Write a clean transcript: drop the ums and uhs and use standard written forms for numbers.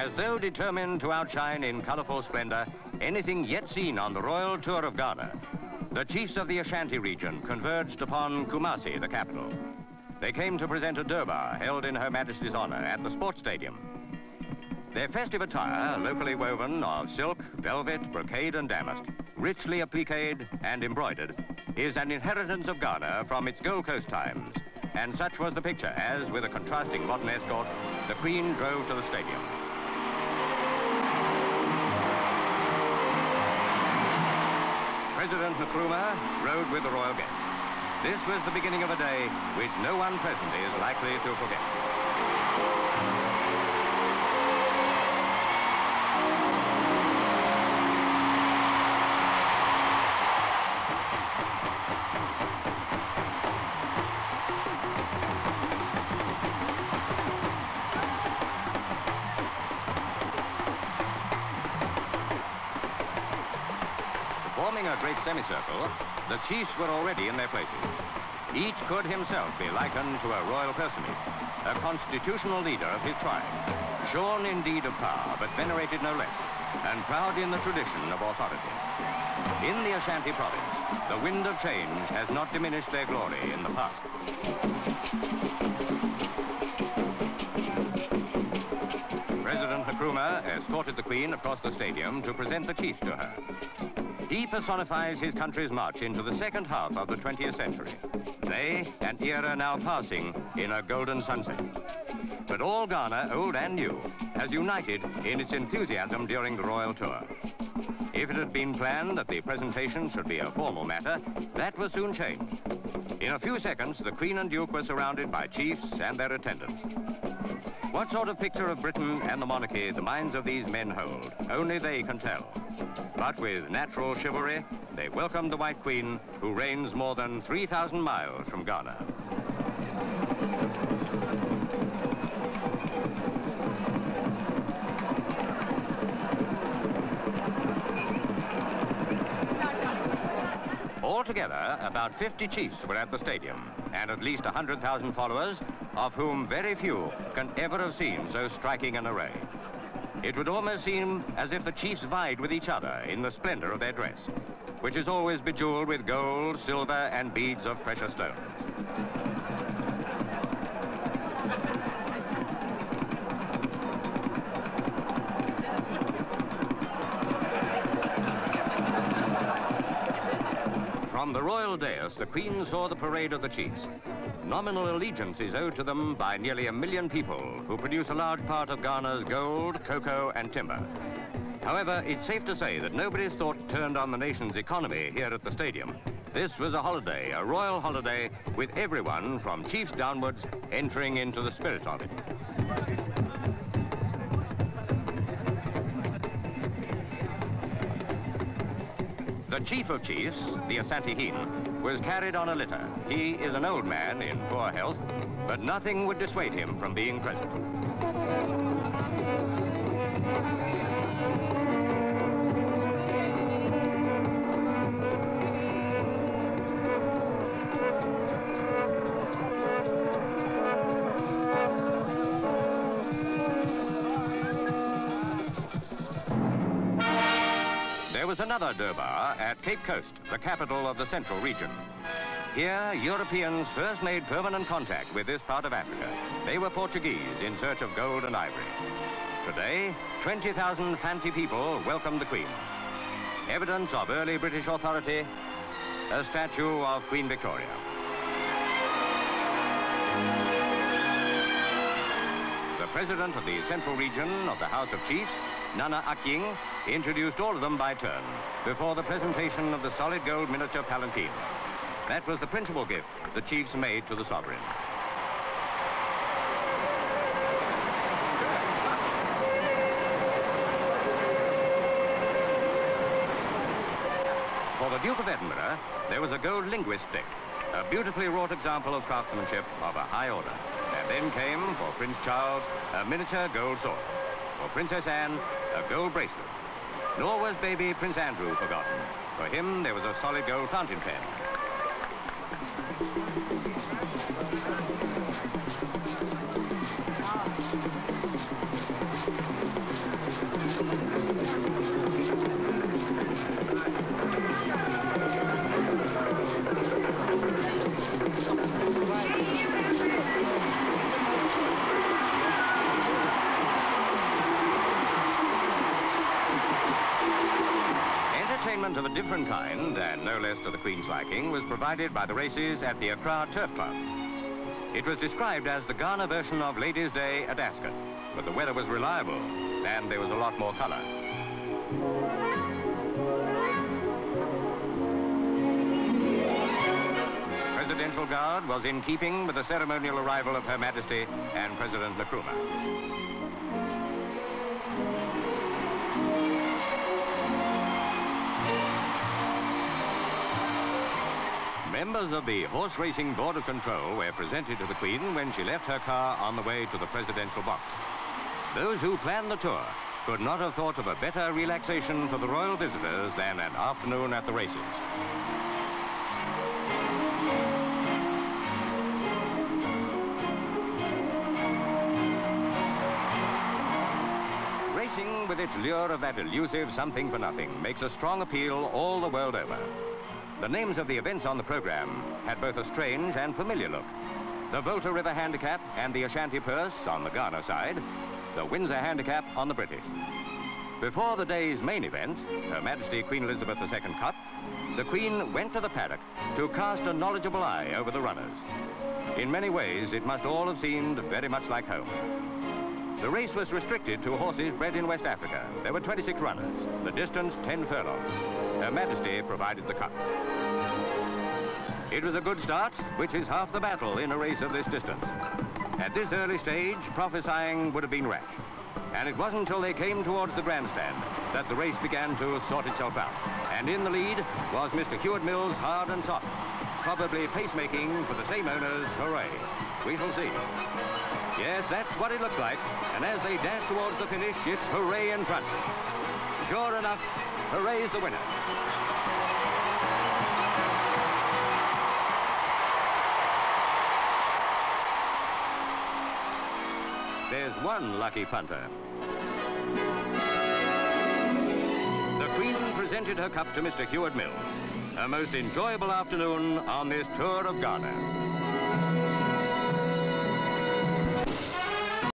As though determined to outshine in colourful splendour anything yet seen on the royal tour of Ghana, the chiefs of the Ashanti region converged upon Kumasi, the capital. They came to present a Durbar held in Her Majesty's honour at the sports stadium. Their festive attire, locally woven of silk, velvet, brocade and damask, richly appliqued and embroidered, is an inheritance of Ghana from its Gold Coast times. And such was the picture as, with a contrasting modern escort, the Queen drove to the stadium. President Nkrumah rode with the royal guests. This was the beginning of a day which no one present is likely to forget. Forming a great semicircle, the chiefs were already in their places. Each could himself be likened to a royal personage, a constitutional leader of his tribe, shorn indeed of power, but venerated no less, and proud in the tradition of authority. In the Ashanti province, the wind of change has not diminished their glory in the past. President Nkrumah escorted the Queen across the stadium to present the chiefs to her. He personifies his country's march into the second half of the 20th century. They, an era now passing in a golden sunset. But all Ghana, old and new, has united in its enthusiasm during the royal tour. If it had been planned that the presentation should be a formal matter, that was soon changed. In a few seconds, the Queen and Duke were surrounded by chiefs and their attendants. What sort of picture of Britain and the monarchy the minds of these men hold, only they can tell. But with natural chivalry, they welcomed the White Queen, who reigns more than 3,000 miles from Ghana. Altogether, about 50 chiefs were at the stadium, and at least 100,000 followers, of whom very few can ever have seen so striking an array. It would almost seem as if the chiefs vied with each other in the splendor of their dress, which is always bejeweled with gold, silver, and beads of precious stones. From the royal dais, the Queen saw the parade of the chiefs. Nominal allegiance is owed to them by nearly 1 million people who produce a large part of Ghana's gold, cocoa and timber. However, it's safe to say that nobody's thoughts turned on the nation's economy here at the stadium. This was a holiday, a royal holiday, with everyone from chiefs downwards entering into the spirit of it. The chief of chiefs, the Ashanti, was carried on a litter. He is an old man in poor health, but nothing would dissuade him from being present. There was another Durbar at Cape Coast, the capital of the central region. Here, Europeans first made permanent contact with this part of Africa. They were Portuguese in search of gold and ivory. Today, 20,000 Fanti people welcomed the Queen. Evidence of early British authority, a statue of Queen Victoria. The president of the central region of the House of Chiefs, Nana Akying, introduced all of them by turn before the presentation of the solid gold miniature palanquin. That was the principal gift the chiefs made to the sovereign. For the Duke of Edinburgh, there was a gold linguist stick, a beautifully wrought example of craftsmanship of a high order. And then came, for Prince Charles, a miniature gold sword. For Princess Anne, a gold bracelet. Nor was baby Prince Andrew forgotten. For him, there was a solid gold fountain pen. own kind, and no less to the Queen's liking, was provided by the races at the Accra Turf Club. It was described as the Ghana version of Ladies' Day at Ascot, but the weather was reliable, and there was a lot more colour. Presidential Guard was in keeping with the ceremonial arrival of Her Majesty and President Nkrumah. Members of the Horse Racing Board of Control were presented to the Queen when she left her car on the way to the presidential box. Those who planned the tour could not have thought of a better relaxation for the royal visitors than an afternoon at the races. Racing, with its lure of that elusive something for nothing, makes a strong appeal all the world over. The names of the events on the program had both a strange and familiar look. The Volta River Handicap and the Ashanti Purse on the Ghana side, the Windsor Handicap on the British. Before the day's main event, Her Majesty Queen Elizabeth II Cup, the Queen went to the paddock to cast a knowledgeable eye over the runners. In many ways, it must all have seemed very much like home. The race was restricted to horses bred in West Africa. There were 26 runners, the distance 10 furlongs. Her Majesty provided the cup. It was a good start, which is half the battle in a race of this distance. At this early stage, prophesying would have been rash. And it wasn't until they came towards the grandstand that the race began to sort itself out. And in the lead was Mr. Hewitt Mills, hard and soft. Probably pacemaking for the same owners, hooray. We shall see. Yes, that's what it looks like. And as they dash towards the finish, it's hooray in front. Sure enough, hooray is the winner. There's one lucky punter. The Queen presented her cup to Mr. Hewitt Mills. A most enjoyable afternoon on this tour of Ghana.